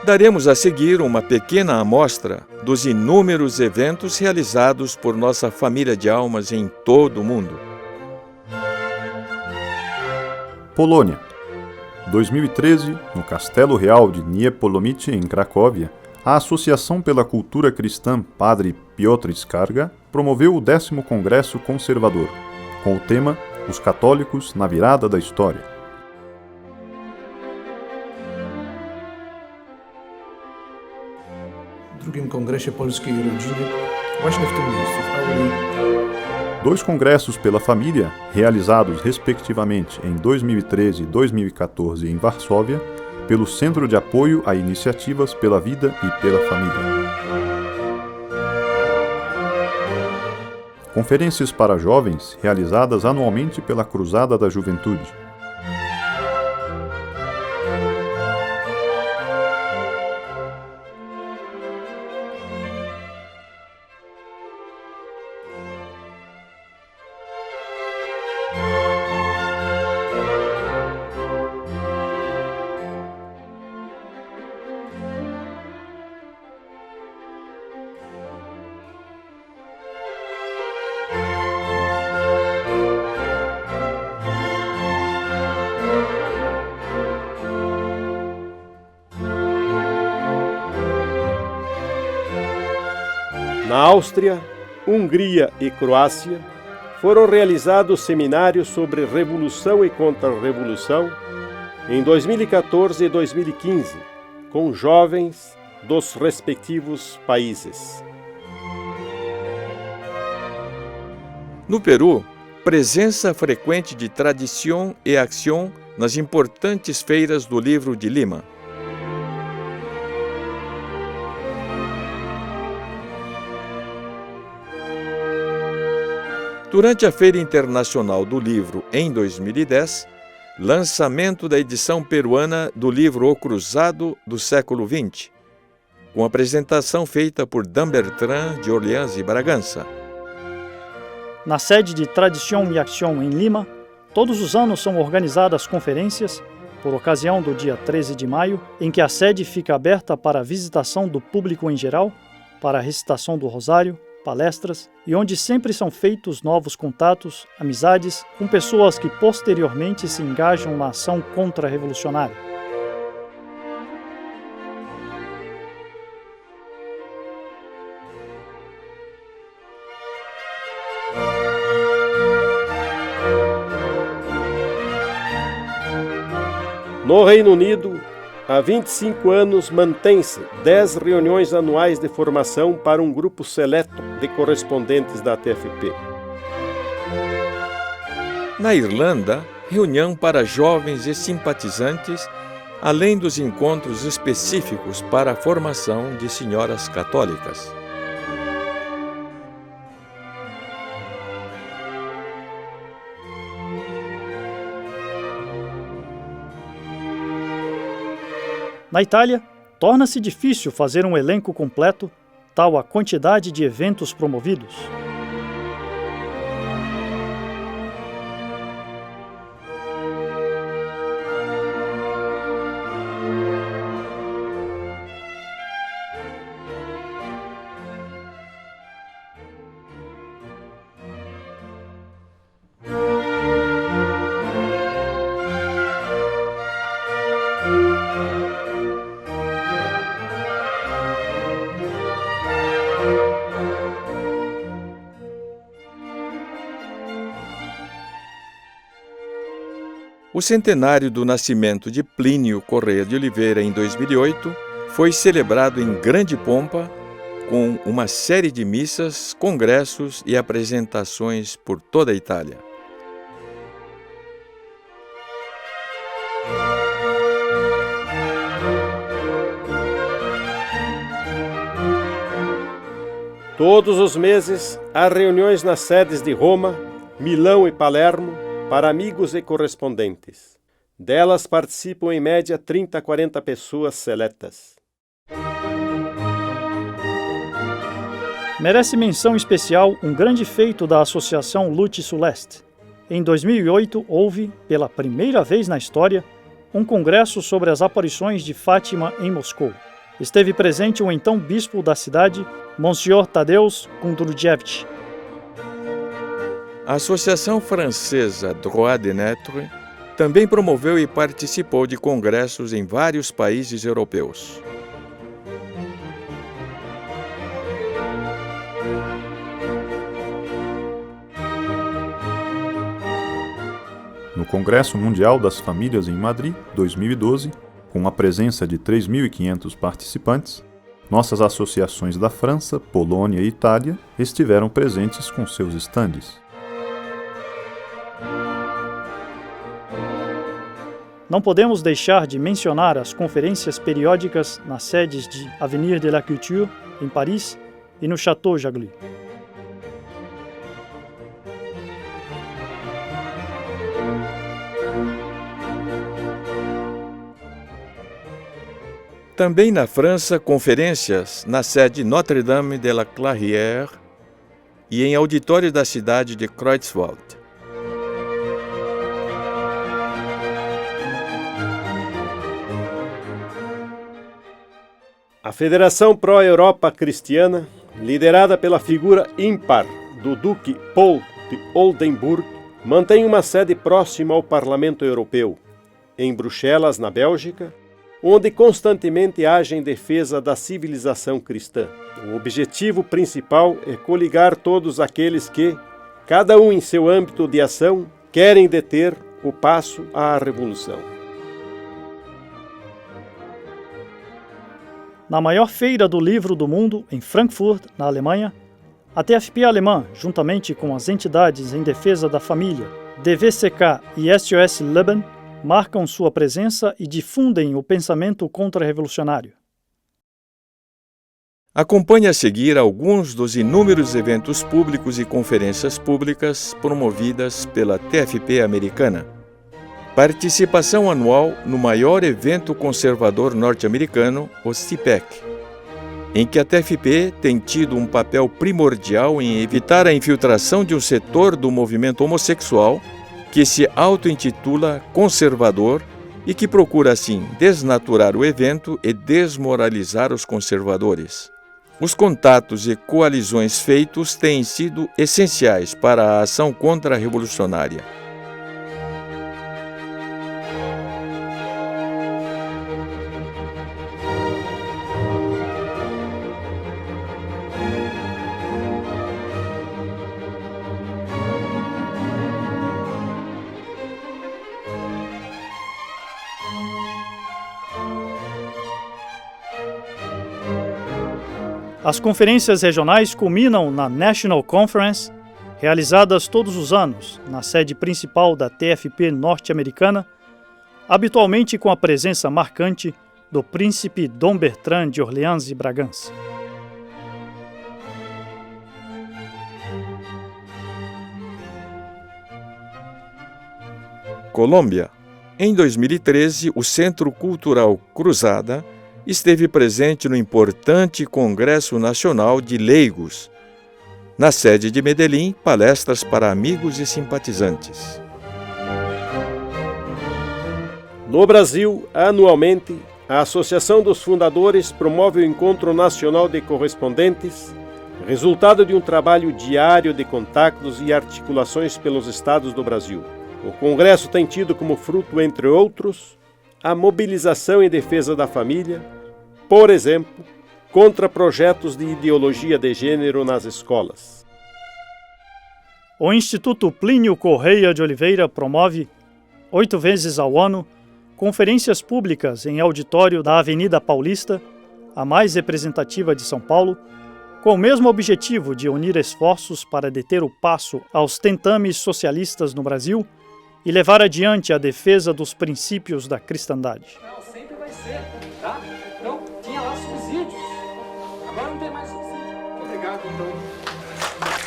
Daremos a seguir uma pequena amostra dos inúmeros eventos realizados por nossa família de almas em todo o mundo. Polônia. 2013, no Castelo Real de Niepolomice, em Cracóvia, a Associação pela Cultura Cristã Padre Piotr Skarga promoveu o 10º Congresso Conservador, com o tema Os Católicos na Virada da História. W drugim Kongresie Polskiej Rodziny, właśnie w tym miejscu, w auli. 2 congressos pela família, realizados respectivamente em 2013 e 2014 em Varsóvia, pelo Centro de Apoio a Iniciativas pela Vida e pela Família. Conferências para jovens, realizadas anualmente pela Cruzada da Juventude. Na Áustria, Hungria e Croácia, foram realizados seminários sobre Revolução e Contra-Revolução em 2014 e 2015, com jovens dos respectivos países. No Peru, presença frequente de Tradição e Acción nas importantes feiras do livro de Lima. Durante a Feira Internacional do Livro em 2010, lançamento da edição peruana do livro O Cruzado do século XX, com apresentação feita por Dan Bertrand de Orleans e Bragança. Na sede de Tradição e Acción em Lima, todos os anos são organizadas conferências, por ocasião do dia 13 de maio, em que a sede fica aberta para a visitação do público em geral, para a recitação do rosário, palestras, e onde sempre são feitos novos contatos, amizades, com pessoas que posteriormente se engajam na ação contra-revolucionária. No Reino Unido, há 25 anos mantém-se 10 reuniões anuais de formação para um grupo seleto de correspondentes da TFP. Na Irlanda, reunião para jovens e simpatizantes, além dos encontros específicos para a formação de senhoras católicas. Na Itália, torna-se difícil fazer um elenco completo, tal a quantidade de eventos promovidos. O centenário do nascimento de Plínio Corrêa de Oliveira, em 2008, foi celebrado em grande pompa, com uma série de missas, congressos e apresentações por toda a Itália. Todos os meses, há reuniões nas sedes de Roma, Milão e Palermo, para amigos e correspondentes. Delas participam em média 30 a 40 pessoas seletas. Merece menção especial um grande feito da Associação Lute Celeste. Em 2008, houve, pela primeira vez na história, um congresso sobre as aparições de Fátima em Moscou. esteve presente o então bispo da cidade, Monsieur Tadeusz Kundrujewicz. A Associação Francesa Droit de Naître também promoveu e participou de congressos em vários países europeus. No Congresso Mundial das Famílias em Madrid, 2012, com a presença de 3.500 participantes, nossas associações da França, Polônia e Itália estiveram presentes com seus estandes. Não podemos deixar de mencionar as conferências periódicas nas sedes de Avenir de la Culture, em Paris, e no Château Jaglu. Também na França, conferências na sede Notre-Dame de la Clairière e em auditório da cidade de Creutzwald. A Federação Pró-Europa Cristiana, liderada pela figura ímpar do Duque Paul de Oldenburg, mantém uma sede próxima ao Parlamento Europeu, em Bruxelas, na Bélgica, onde constantemente age em defesa da civilização cristã. O objetivo principal é coligar todos aqueles que, cada um em seu âmbito de ação, querem deter o passo à revolução. Na maior feira do livro do mundo, em Frankfurt, na Alemanha, a TFP alemã, juntamente com as entidades em defesa da família, DVCK e SOS Leben, marcam sua presença e difundem o pensamento contra-revolucionário. Acompanhe a seguir alguns dos inúmeros eventos públicos e conferências públicas promovidas pela TFP americana. Participação anual no maior evento conservador norte-americano, o CPAC, em que a TFP tem tido um papel primordial em evitar a infiltração de um setor do movimento homossexual que se auto-intitula conservador e que procura, assim, desnaturar o evento e desmoralizar os conservadores. Os contatos e coalizões feitos têm sido essenciais para a ação contra-revolucionária. As conferências regionais culminam na National Conference, realizadas todos os anos na sede principal da TFP norte-americana, habitualmente com a presença marcante do príncipe Dom Bertrand de Orleans e Bragança. Colômbia. Em 2013, o Centro Cultural Cruzada esteve presente no importante Congresso Nacional de Leigos. Na sede de Medellín, palestras para amigos e simpatizantes. No Brasil, anualmente, a Associação dos Fundadores promove o Encontro Nacional de Correspondentes, resultado de um trabalho diário de contactos e articulações pelos estados do Brasil. O Congresso tem tido como fruto, entre outros, a mobilização em defesa da família, por exemplo, contra projetos de ideologia de gênero nas escolas. O Instituto Plínio Correia de Oliveira promove, 8 vezes ao ano, conferências públicas em auditório da Avenida Paulista, a mais representativa de São Paulo, com o mesmo objetivo de unir esforços para deter o passo aos tentames socialistas no Brasil e levar adiante a defesa dos princípios da cristandade. Não, sempre vai ser, tá? Então, tinha lá subsídios. Agora não tem mais subsídio. Obrigado, então.